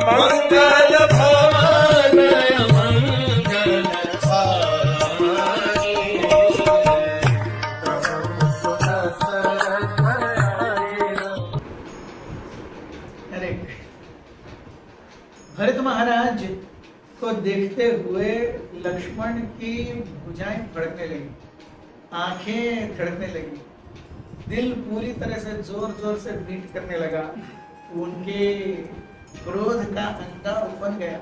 मंगल भवन मंगल हारी। हरे भरत महाराज को देखते हुए लक्ष्मण की भुजाएं फड़कने लगी, आंखें धड़कने लगी, दिल पूरी तरह से जोर जोर से बीट करने लगा। उनके क्रोध का अंगा उफन गया।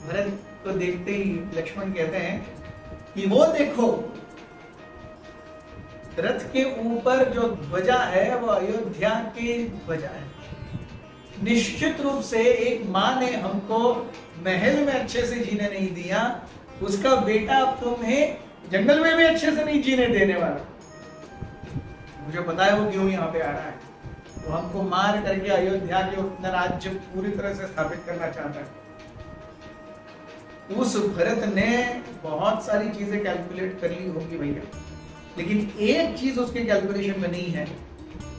भरत को देखते ही लक्ष्मण कहते हैं कि वो देखो, रथ के ऊपर जो ध्वजा है वो अयोध्या की ध्वजा है। निश्चित रूप से एक माँ ने हमको महल में अच्छे से जीने नहीं दिया, उसका बेटा अब तुम्हें जंगल में भी अच्छे से नहीं जीने देने वाला। मुझे पता है वो क्यों यहाँ पे आ रहा है। वो हमको मार करके अयोध्या के अपना राज्य पूरी तरह से स्थापित करना चाहता है। उस भरत ने बहुत सारी चीजें कैलकुलेट कर ली होगी भैया, लेकिन एक चीज उसके कैलकुलेशन में नहीं है,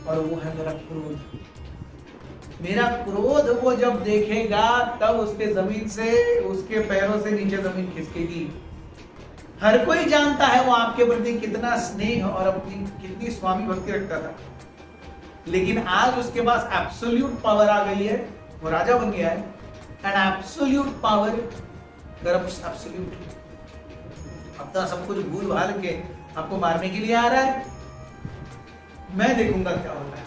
और वो है मेरा क्रोध। मेरा क्रोध वो जब देखेगा तब उसके जमीन से, उसके पैरों से नीचे जमीन खिसकेगी। हर कोई जानता है वो आपके प्रति कितना स्नेह और अपनी कितनी स्वामी भक्ति रखता था, लेकिन आज उसके पास एब्सोल्यूट पावर आ गई है। वो राजा बन गया है, and absolute power corrupts absolutely. अपना सब कुछ भूल भाल के आपको मारने के लिए आ रहा है। मैं देखूंगा क्या होता है।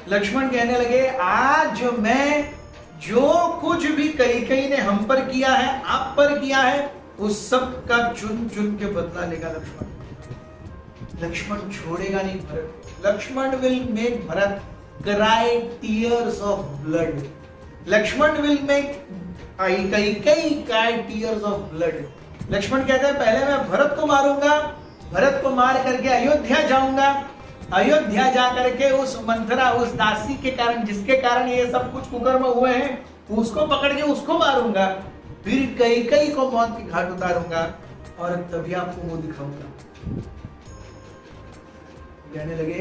लक्ष्मण कहने लगे, आज मैं जो कुछ भी कई ने हम पर किया है, आप पर किया है, उस सब का चुन चुन के बदला लेगा लक्ष्मण। लक्ष्मण छोड़ेगा नहीं Bharat. Lakshman will make Bharat cry tears of blood. Lakshman will make कई cry tears of blood. Lakshman कहते हैं पहले मैं भरत को मारूंगा, भरत को मार करके अयोध्या जाऊंगा, अयोध्या जाकर के उस मंथरा, उस दासी के कारण, जिसके कारण ये सब कुछ कुकर्म हुए हैं, उसको पकड़ के उसको मारूंगा, फिर कई को मौत की घाट उतारूंगा, और तभी आपको मुंह दिखाऊंगा। कहने लगे,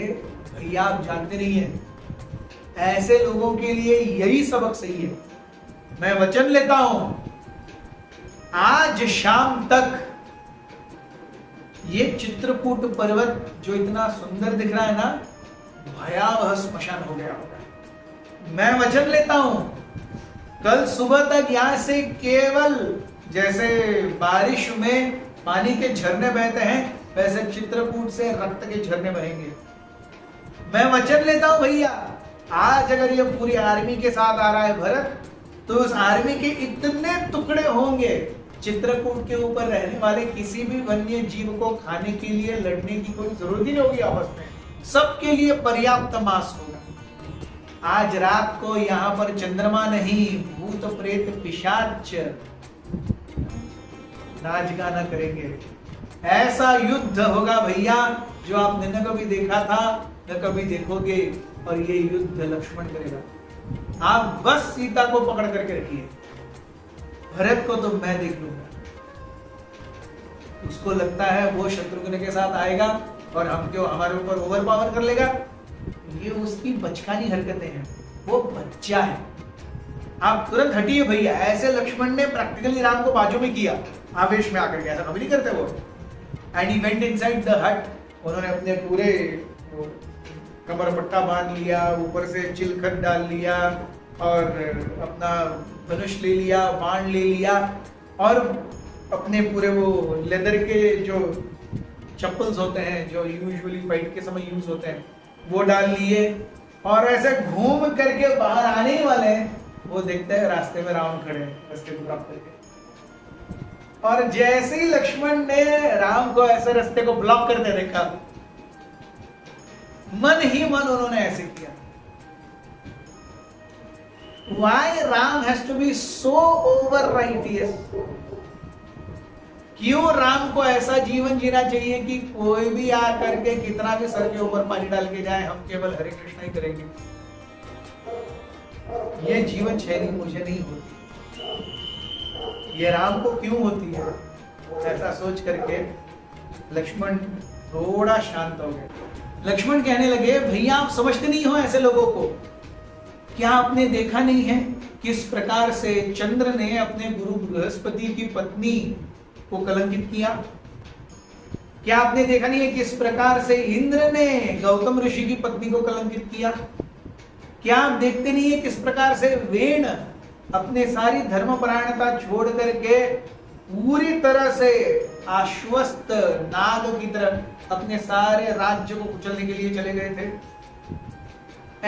भैया आप जानते नहीं है, ऐसे लोगों के लिए यही सबक सही है। मैं वचन लेता हूं, आज शाम तक ये चित्रकूट पर्वत जो इतना सुंदर दिख रहा है ना, भयावह स्मशान हो गया होगा। मैं वचन लेता हूं, कल सुबह तक यहां से केवल जैसे बारिश में पानी के झरने बहते हैं, वैसे चित्रकूट से रक्त के झरने बहेंगे। मैं वचन लेता हूं भैया, आज अगर ये पूरी आर्मी के साथ आ रहा है भरत, तो उस आर्मी के इतने टुकड़े होंगे, चित्रकूट के ऊपर रहने वाले किसी भी वन्य जीव को खाने के लिए लड़ने की कोई जरूरत ही नहीं होगी आपस में, सबके लिए पर्याप्त मांस होगा। आज रात को यहाँ पर चंद्रमा नहीं, भूत प्रेत पिशाच नाच गाना करेंगे। ऐसा युद्ध होगा भैया जो आपने न कभी देखा था न कभी देखोगे, और ये युद्ध लक्ष्मण करेगा। आप बस सीता को पकड़ करके रखिए, भरत को तो मैं देख लूंगा। उसको लगता है वो शत्रुघ्न के साथ आएगा और हम क्यों हमारे ऊपर ओवर पावर कर लेगा। ये उसकी बचकानी हरकतें हैं, वो बच्चा है। आप तुरंत हटिए भैया। ऐसे लक्ष्मण ने प्रैक्टिकली राम को बाजू में किया, आवेश में आकर के। ऐसा कभी नहीं करते वो। And he went inside the हट। उन्होंने अपने पूरे कमर पट्टा बांध लिया, ऊपर से चिलखत डाल लिया, और अपना धनुष ले लिया, बाण ले लिया, और अपने पूरे वो लेदर के जो चप्पल्स होते हैं जो यूजुअली फाइट के समय यूज होते हैं, वो डाल लिए, और ऐसे घूम करके बाहर आने ही वाले हैं। वो देखते हैं रास्ते में रावण खड़े हैं रास्ते को ब्लॉक करके, और जैसे ही लक्ष्मण ने राम को ऐसे रास्ते को ब्लॉक करते देखा, मन ही मन उन्होंने ऐसे किया। Why Ram has to be so over righteous? क्यों राम को ऐसा जीवन जीना चाहिए कि कोई भी आकर के कितना भी सर के ऊपर पानी डाल के जाए, हम केवल हरे कृष्णा ही करेंगे। ये जीवन शैली मुझे नहीं होती, ये राम को क्यों होती है? ऐसा सोच करके लक्ष्मण थोड़ा शांत हो गए। लक्ष्मण कहने लगे, भैया आप समझते नहीं हो ऐसे लोगों को। क्या आपने देखा नहीं है किस प्रकार से चंद्र ने अपने गुरु बृहस्पति की पत्नी को कलंकित किया? क्या आपने देखा नहीं है किस प्रकार से इंद्र ने गौतम ऋषि की पत्नी को कलंकित किया? क्या आप देखते नहीं है किस प्रकार से वेण अपने सारी धर्मपरायणता छोड़ करके पूरी तरह से आश्वस्त नाग की तरह अपने सारे राज्य को कुचलने के लिए चले गए थे?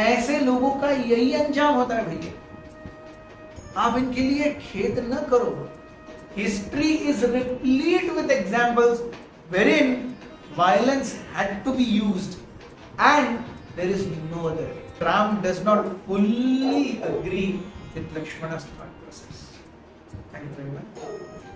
ऐसे लोगों का यही अंजाम होता है भैया। आप इनके लिए खेद न करो। History is replete with examples wherein violence had to be used and there is no other way. Ram does not fully agree with Lakshmana's thought process. Thank you very much.